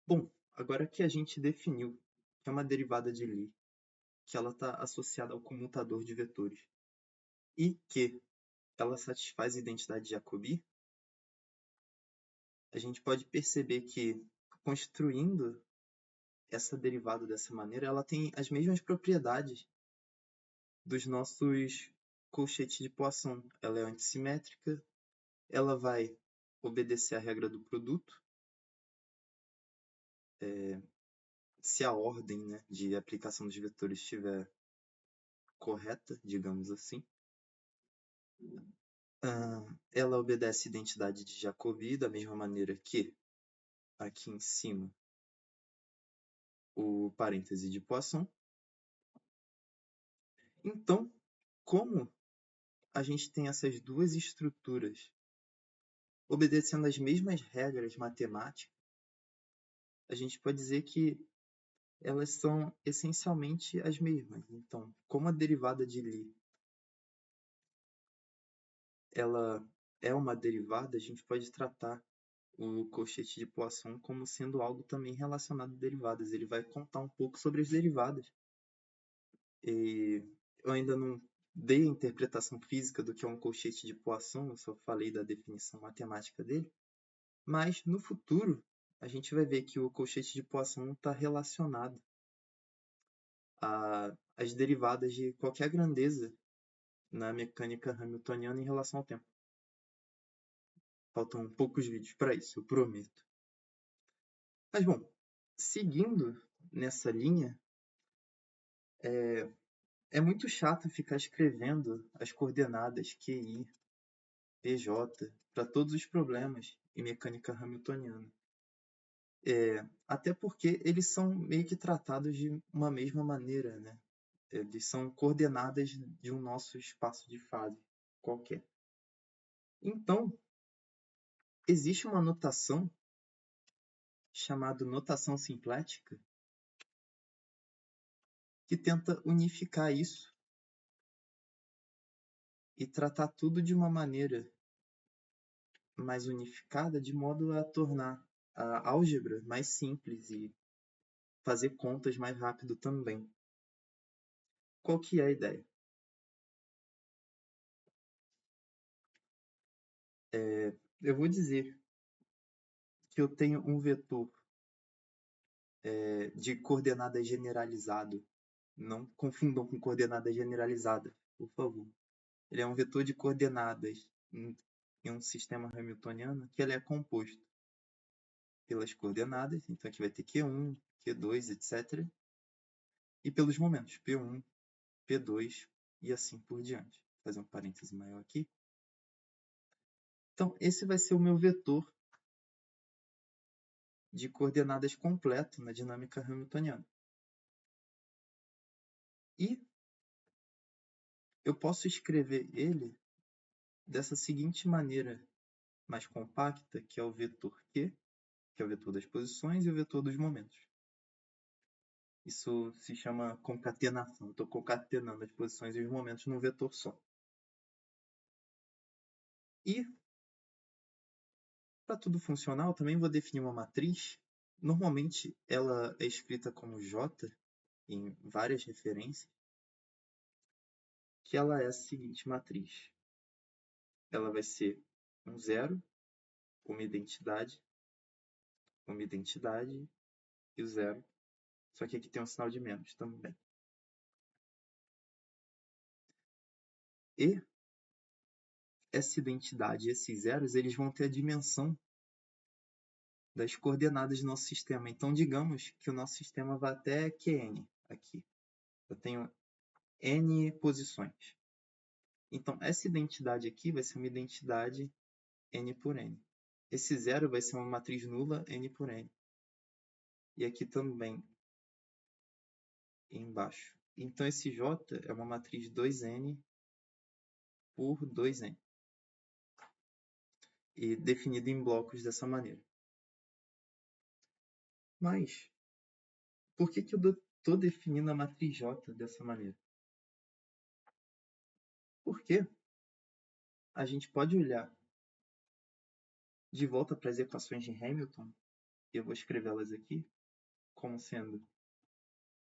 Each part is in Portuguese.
Bom, agora que a gente definiu que é uma derivada de Lie, que ela está associada ao comutador de vetores e que ela satisfaz a identidade de Jacobi, a gente pode perceber que, construindo essa derivada dessa maneira, ela tem as mesmas propriedades dos nossos colchetes de Poisson. Ela é antissimétrica, ela vai obedecer à regra do produto, se a ordem, né, de aplicação dos vetores estiver correta, digamos assim. Ela obedece à identidade de Jacobi, da mesma maneira que aqui em cima o parêntese de Poisson. Então, como a gente tem essas duas estruturas obedecendo às mesmas regras matemáticas, a gente pode dizer que elas são essencialmente as mesmas. Então, como a derivada de Lie ela é uma derivada, a gente pode tratar o colchete de Poisson como sendo algo também relacionado a derivadas. Ele vai contar um pouco sobre as derivadas. E eu ainda não dei a interpretação física do que é um colchete de Poisson, eu só falei da definição matemática dele. Mas no futuro, a gente vai ver que o colchete de Poisson está relacionado às derivadas de qualquer grandeza na mecânica hamiltoniana em relação ao tempo. Faltam poucos vídeos para isso, eu prometo. Mas bom, seguindo nessa linha, é muito chato ficar escrevendo as coordenadas QI, PJ, para todos os problemas em mecânica hamiltoniana. Até porque eles são meio que tratados de uma mesma maneira, né? Eles são coordenadas de um nosso espaço de fase qualquer. Então, existe uma notação chamada notação simplética que tenta unificar isso e tratar tudo de uma maneira mais unificada, de modo a tornar a álgebra mais simples e fazer contas mais rápido também. Qual que é a ideia? Eu vou dizer que eu tenho um vetor de coordenada generalizado. Não confundam com coordenada generalizada, por favor. Ele é um vetor de coordenadas em um sistema hamiltoniano que ele é composto pelas coordenadas, então aqui vai ter Q1, Q2, etc. E pelos momentos, P1, P2 e assim por diante. Vou fazer um parêntese maior aqui. Então, esse vai ser o meu vetor de coordenadas completo na dinâmica hamiltoniana. E eu posso escrever ele dessa seguinte maneira mais compacta, que é o vetor Q, que é o vetor das posições, e o vetor dos momentos. Isso se chama concatenação. Eu estou concatenando as posições e os momentos num vetor só. E, para tudo funcionar, eu também vou definir uma matriz. Normalmente, ela é escrita como J, em várias referências, que ela é a seguinte matriz. Ela vai ser um zero, uma identidade e o zero. Só que aqui tem um sinal de menos também. E essa identidade e esses zeros, eles vão ter a dimensão das coordenadas do nosso sistema. Então, digamos que o nosso sistema vai até Qn aqui. Eu tenho n posições. Então, essa identidade aqui vai ser uma identidade n por n. Esse zero vai ser uma matriz nula n por n. E aqui também, embaixo. Então, esse J é uma matriz 2n por 2n. E definido em blocos dessa maneira. Mas, por que eu estou definindo a matriz J dessa maneira? Porque a gente pode olhar de volta para as equações de Hamilton E eu vou escrevê-las aqui como sendo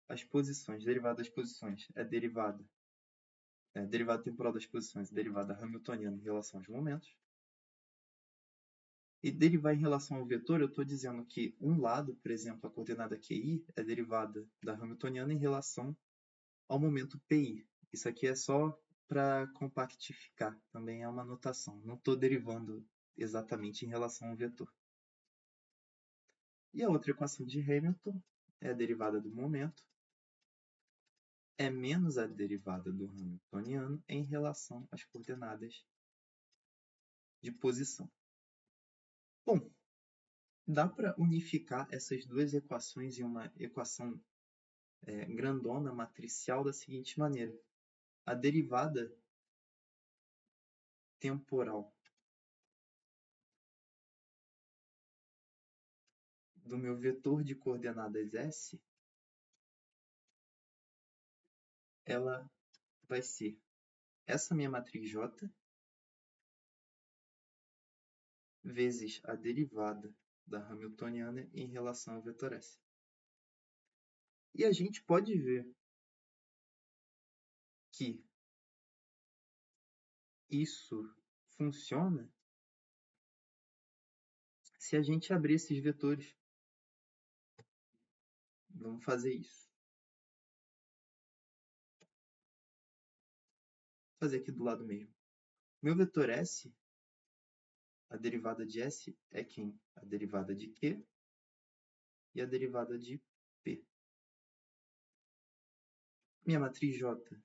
as posições, derivada das posições, derivada temporal das posições, derivada hamiltoniana em relação aos momentos. E derivar em relação ao vetor, eu estou dizendo que um lado, por exemplo, a coordenada QI, é derivada da hamiltoniana em relação ao momento PI. Isso aqui é só para compactificar, também é uma notação. Não estou derivando exatamente em relação ao vetor. E a outra equação de Hamilton é a derivada do momento, é menos a derivada do hamiltoniano em relação às coordenadas de posição. Bom, dá para unificar essas duas equações em uma equação grandona, matricial, da seguinte maneira. A derivada temporal do meu vetor de coordenadas S, ela vai ser essa minha matriz J vezes a derivada da hamiltoniana em relação ao vetor S. E a gente pode ver que isso funciona se a gente abrir esses vetores. Vamos fazer isso. Vou fazer aqui do lado mesmo. Meu vetor S, a derivada de S é quem? A derivada de Q e a derivada de P. Minha matriz J,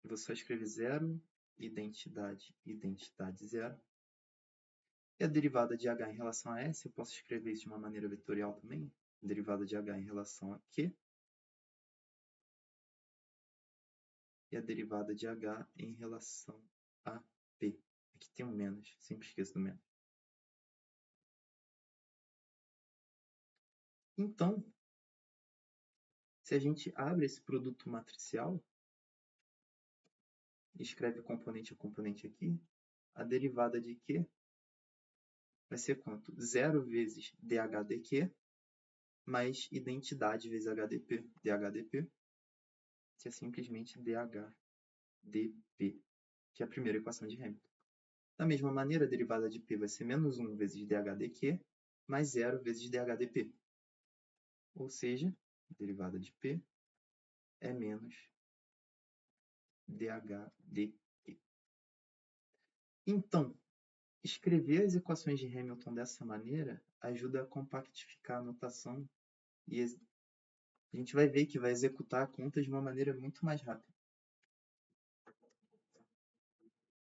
eu vou só escrever 0, identidade, identidade 0. E a derivada de H em relação a S, eu posso escrever isso de uma maneira vetorial também. Derivada de H em relação a Q. E a derivada de H em relação a P. Aqui tem um menos, sempre esqueço do menos. Então, se a gente abre esse produto matricial, escreve componente a componente aqui, a derivada de Q vai ser quanto? 0 vezes dHdQ mais identidade vezes HdP, dHdP, que é simplesmente dHdP, que é a primeira equação de Hamilton. Da mesma maneira, a derivada de P vai ser menos 1 vezes dHdQ mais 0 vezes dHdP. Ou seja, a derivada de P é menos dHdQ. Então, escrever as equações de Hamilton dessa maneira ajuda a compactificar a notação e a gente vai ver que vai executar a conta de uma maneira muito mais rápida.